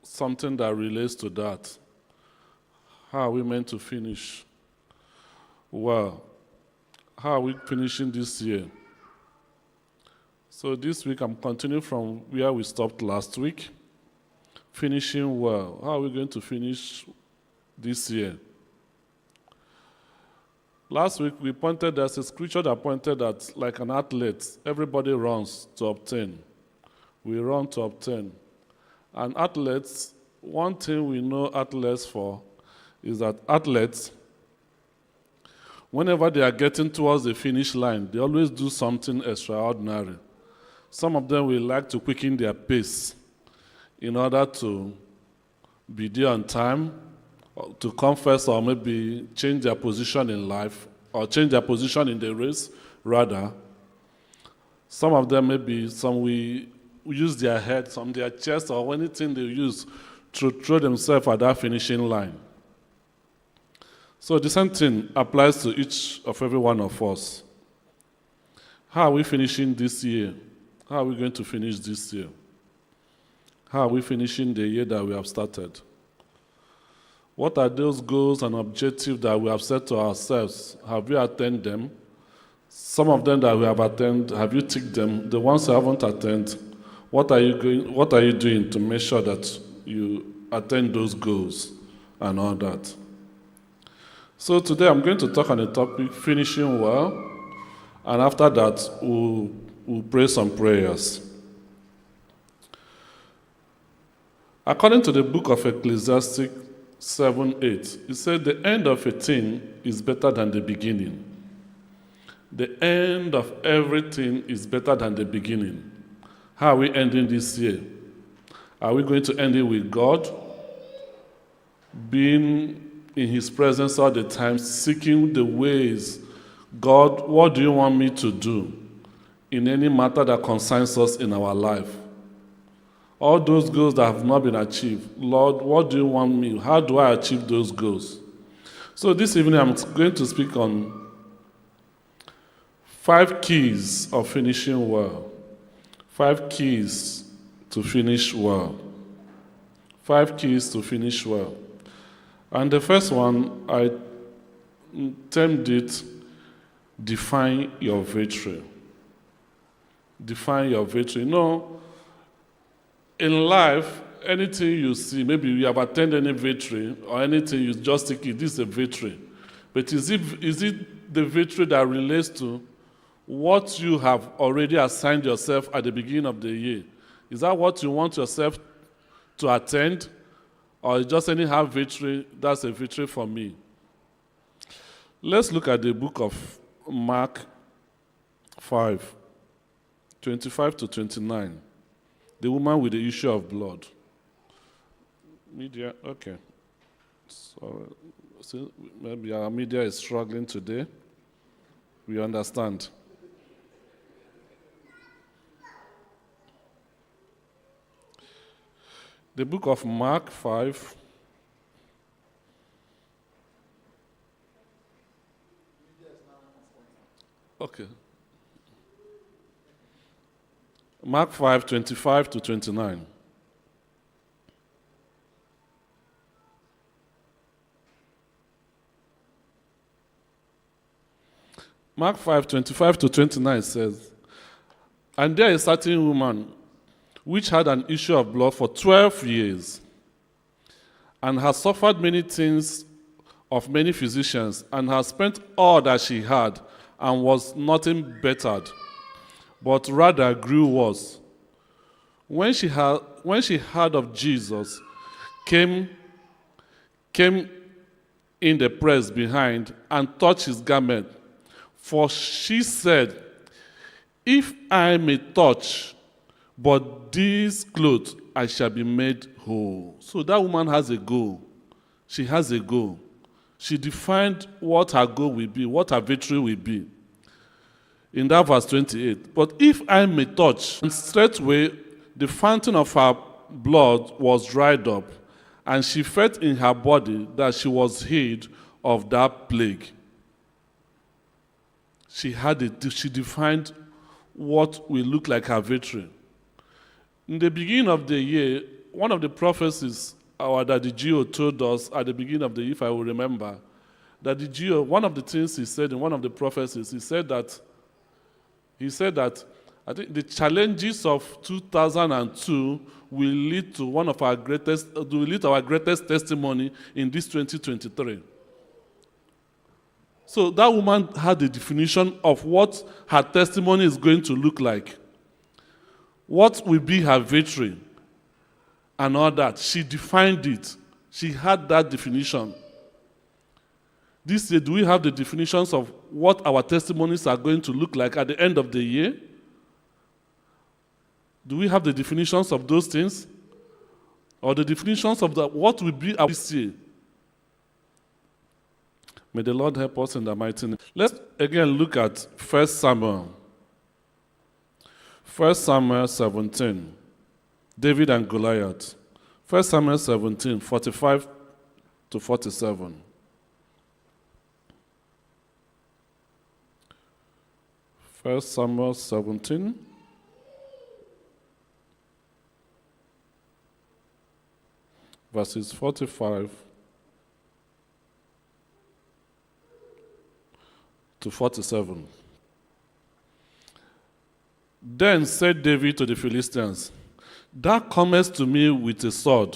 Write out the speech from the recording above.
something that relates to that. How are we meant to finish? Well, how are we finishing this year? So this week I'm continuing from where we stopped last week. Finishing well. How are we going to finish this year? Last week we pointed, there's a scripture that pointed that like an athlete, everybody runs to obtain. We run to obtain. And athletes, one thing we know athletes for is that athletes, whenever they are getting towards the finish line, they always do something extraordinary. Some of them will like to quicken their pace in order to be there on time, or to come first, or maybe change their position in life, or change their position in the race, rather. Some of them maybe, some will use their head, some their chest, or anything they use to throw themselves at that finishing line. So the same thing applies to each of every one of us. How are we finishing this year? How are we going to finish this year? How are we finishing the year that we have started? What are those goals and objectives that we have set to ourselves? Have we attained them? Some of them that we have attained, have you ticked them? The ones you haven't attained, what are you doing to make sure that you attain those goals and all that? So today I'm going to talk on the topic, finishing well, and after that we'll pray some prayers. According to the book of Ecclesiastes 7:8, it said, the end of a thing is better than the beginning. The end of everything is better than the beginning. How are we ending this year? Are we going to end it with God, being in His presence all the time, seeking the ways, God, what do you want me to do in any matter that concerns us in our life? All those goals that have not been achieved, Lord, what do you want me? How do I achieve those goals? So this evening I'm going to speak on 5 keys of finishing well. 5 keys to finish well. 5 keys to finish well. And the first one, I termed it, define your victory. Define your victory. In life, anything you see, maybe you have attained any victory or anything, you just think this is a victory. But is it the victory that relates to what you have already assigned yourself at the beginning of the year? Is that what you want yourself to attain? Or just anyhow victory, that's a victory for me? Let's look at the book of Mark 5, 25 to 29. The woman with the issue of blood. Media, okay. So maybe our media is struggling today. We understand. The book of Mark 5. Okay. Mark 5, 25 to 29. Mark 5, 25 to 29 says, and there is a certain woman which had an issue of blood for 12 years, and has suffered many things of many physicians, and has spent all that she had, and was nothing bettered, but rather grew worse. When she heard of Jesus, came in the press behind and touched his garment. For she said, if I may touch but these clothes, I shall be made whole. So that woman has a goal. She has a goal. She defined what her goal will be, what her victory will be. In that verse 28, but if I may touch, and straightway the fountain of her blood was dried up, and she felt in her body that she was healed of that plague. She defined what will look like her victory. In the beginning of the year, one of the prophecies our Daddy Gio told us at the beginning of the year, if I will remember, Daddy Gio, one of the things he said in one of the prophecies, he said that I think the challenges of 2002 will lead to our greatest testimony in this 2023. So that woman had the definition of what her testimony is going to look like. What will be her victory and all that. She defined it. She had that definition. This year, do we have the definitions of what our testimonies are going to look like at the end of the year? Do we have the definitions of those things? Or the definitions of what will be our this year? May the Lord help us in the mighty name. Let's again look at 1 Samuel. 1 Samuel 17. David and Goliath. 1 Samuel 17, 45 to 47. First Samuel 17, verses 45 to 47. Then said David to the Philistines, "Thou comest to me with a sword